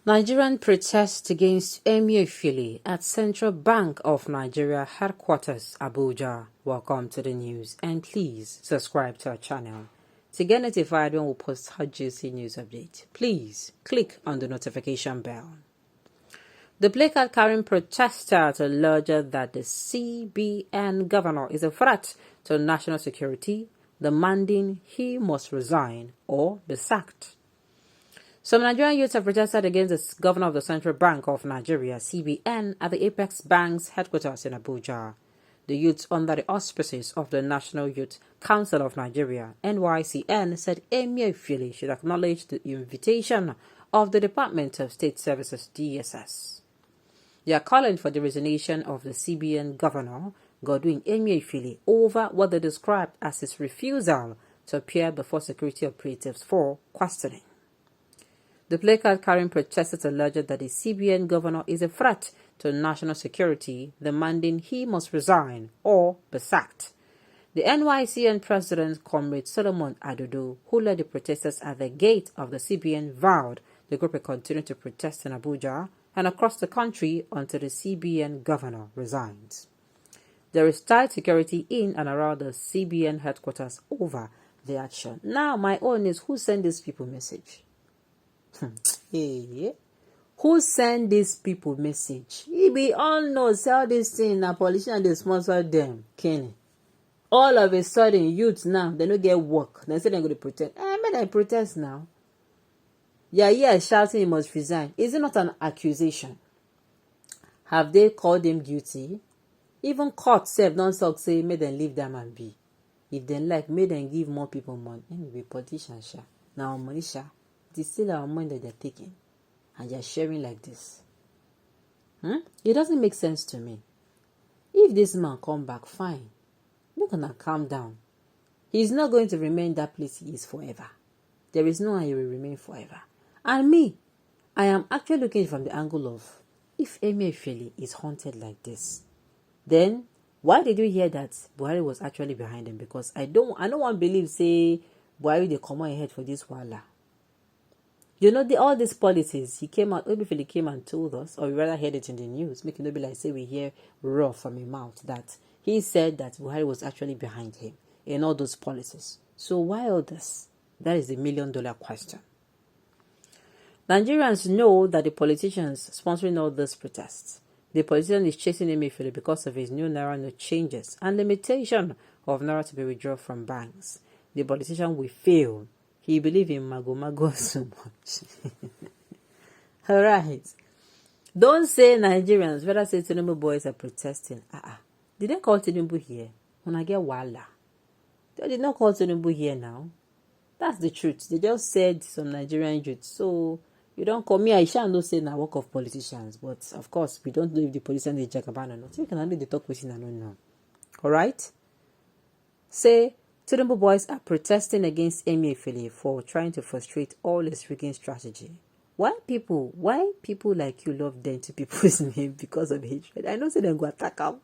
Nigerian protests against Emefiele at Central Bank of Nigeria headquarters, Abuja. Welcome to the news, and please subscribe to our channel to get notified when we post hot juicy news update. Please click on the notification bell. The placard carrying protesters alleged that the CBN governor is a threat to national security, demanding he must resign or be sacked. Some Nigerian youths have protested against the governor of the Central Bank of Nigeria, CBN, at the Apex Bank's headquarters in Abuja. The youths, under the auspices of the National Youth Council of Nigeria, NYCN, said Emefiele should acknowledge the invitation of the Department of State Services, DSS. They are calling for the resignation of the CBN governor, Godwin, over what they described as his refusal to appear before security operatives for questioning. The placard carrying protesters alleged that the CBN governor is a threat to national security, demanding he must resign or be sacked. The NYCN president, Comrade Solomon Adodo, who led the protesters at the gate of the CBN, vowed the group will continue to protest in Abuja and across the country until the CBN governor resigns. There is tight security in and around the CBN headquarters over the action. Now, my own is, who sent these people message? Hey, who send these people message? We all know, all this thing, na politician they sponsor them. Kenny. All of a sudden, youths now, they don't get work. They say they're going to protest. May they protest now? Yeah, shouting he must resign. Is it not an accusation? Have they called him guilty? Even court self don't talk, say, may them leave them and be. If they like, may them give more people money. Anyway, politician sha. Now money sha. It is still our money that they're taking, and they're sharing like this. It doesn't make sense to me. If this man come back, fine. We're gonna calm down. He's not going to remain that place he is forever. There is no way he will remain forever. And me, I am actually looking from the angle of, if Emefiele is haunted like this, then why did you hear that Buhari was actually behind him? Because I don't want to believe, say, Buhari they come ahead for this wala. You know, all these policies, Emefiele came and told us, or we rather heard it in the news, making it be like, say, we hear raw from his mouth, that he said that Buhari was actually behind him in all those policies. So why all this? That is the $1 million question. Nigerians know that the politicians sponsoring all these protests, the politician is chasing Emefiele because of his new Naira note changes and limitation of Naira to be withdrawn from banks. The politician will fail. He believes in Mago so much. Alright. Don't say Nigerians, rather say Tinubu boys are protesting. Did they call Tinubu here? When I get wala. They did not call Tinubu here now. That's the truth. They just said some Nigerian youth. So you don't call me. I shall not say na work of politicians. But of course, we don't know if the politician is Jagaban or not. So you can only the talk with I don't know. Alright? Say Tinubu boys are protesting against Emefiele for trying to frustrate all his rigging strategy. Why people like you love them to people's name because of hatred? I know say them go attack them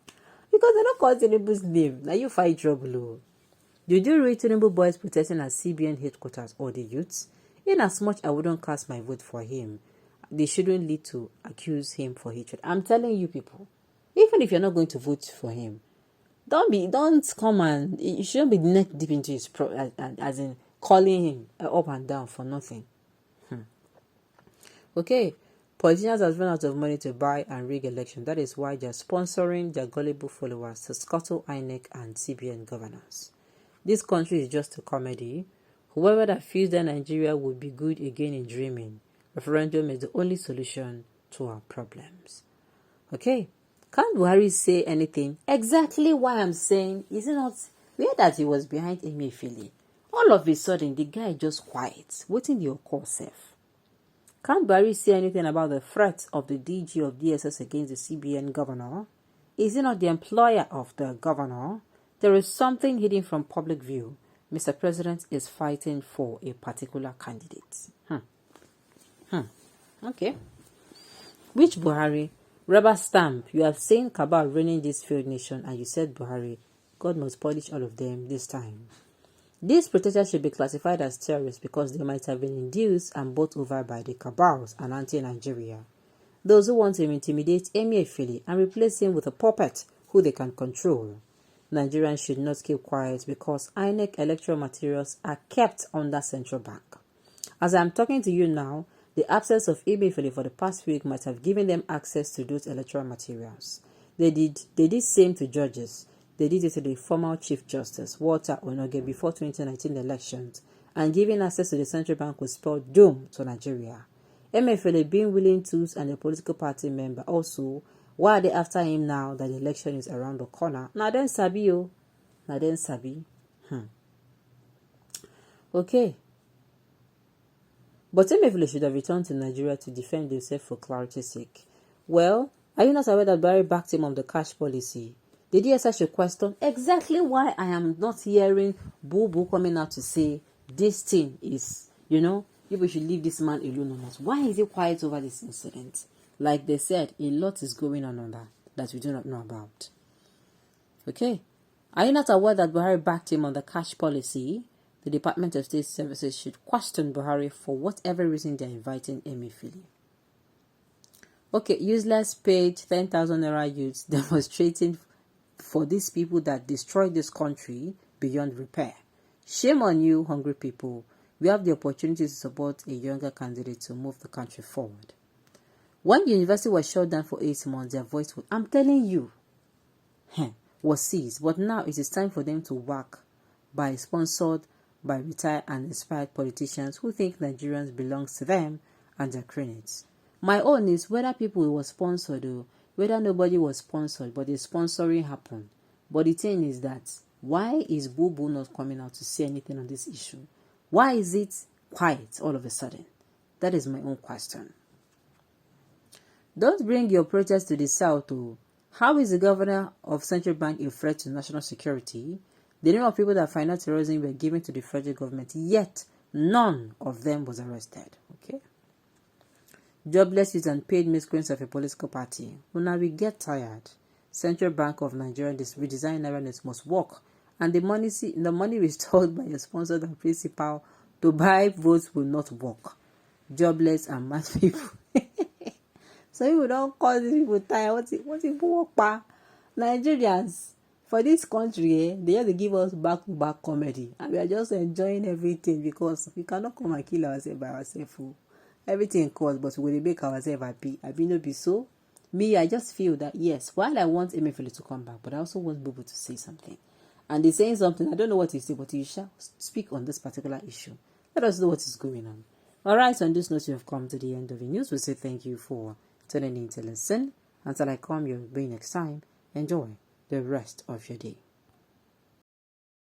because they don't call Tinubu's name. Now you fight trouble. Did you read Tinubu boys protesting at CBN headquarters or the youths? In as much I wouldn't cast my vote for him, they shouldn't lead to accuse him for hatred. I'm telling you people, even if you're not going to vote for him, don't come and, you shouldn't be neck deep into his as in calling him up and down for nothing. Okay, politicians have run out of money to buy and rig election. That is why they're sponsoring their gullible followers to scuttle INEC and CBN governors. This country is just a comedy. Whoever that feels that Nigeria would be good again in dreaming, referendum is the only solution to our problems. Okay. Can't Buhari say anything? Exactly why I'm saying, is it not clear that he was behind Emefiele? All of a sudden, the guy just quiet, waiting your call self. Can't Buhari say anything about the threat of the DG of DSS against the CBN governor? Is he not the employer of the governor? There is something hidden from public view. Mr. President is fighting for a particular candidate. Okay. Which Buhari? Rubber stamp, you have seen Cabal running this failed nation and you said Buhari, God must punish all of them this time. These protesters should be classified as terrorists because they might have been induced and bought over by the cabals and anti-Nigeria. Those who want to intimidate Emefiele and replace him with a puppet who they can control. Nigerians should not keep quiet because INEC electoral materials are kept under central bank. As I am talking to you now, the absence of Emefiele for the past week might have given them access to those electoral materials. They did same to judges. They did it to the former Chief Justice, Walter Onoge, before 2019 elections, and giving access to the central bank would spell doom to Nigeria. Emefiele being willing tools and a political party member also, why are they after him now that the election is around the corner? Now then sabi o. Now then sabi. Okay. But Emefiele should have returned to Nigeria to defend himself for clarity's sake. Well, are you not aware that Buhari backed him on the cash policy? The DSS should question exactly why I am not hearing Boo coming out to say this thing is, people should leave this man alone on us. Why is he quiet over this incident? Like they said, a lot is going on that we do not know about. Okay. Are you not aware that Buhari backed him on the cash policy? The Department of State Services should question Buhari for whatever reason they are inviting Emefiele. Okay, useless paid 10,000 naira youths demonstrating for these people that destroyed this country beyond repair. Shame on you, hungry people. We have the opportunity to support a younger candidate to move the country forward. When the university was shut down for 8 months, their voice was, I'm telling you, was seized. But now it is time for them to work sponsored by retired and inspired politicians who think Nigerians belongs to them and their cronies. My own is whether people were sponsored or whether nobody was sponsored, but the sponsoring happened. But the thing is that, why is Boo not coming out to say anything on this issue? Why is it quiet all of a sudden? That is my own question. Don't bring your protest to the south. How is the governor of central bank a threat to national security? The name of people that finance terrorism were given to the federal government, yet none of them was arrested. Okay. Jobless youth and paid miscreants of a political party. Well, now we get tired. Central Bank of Nigeria, this redesign awareness must work, and the money restored by your sponsor and principal to buy votes will not work. Jobless and mad people. So you don't call these people tired. What people work pa? Nigerians for this country, they have to give us back-to-back comedy, and we are just enjoying everything because we cannot come and kill ourselves by ourselves. Everything costs, but we will make ourselves happy. I be no be so. Me, I just feel that yes, while I want Emefiele to come back, but I also want people to say something. And he's saying something. I don't know what he say, but he shall speak on this particular issue. Let us know what is going on. Alright, on this note, you have come to the end of the news. We say thank you for tuning in to listen. Until I come your way next time, enjoy the rest of your day.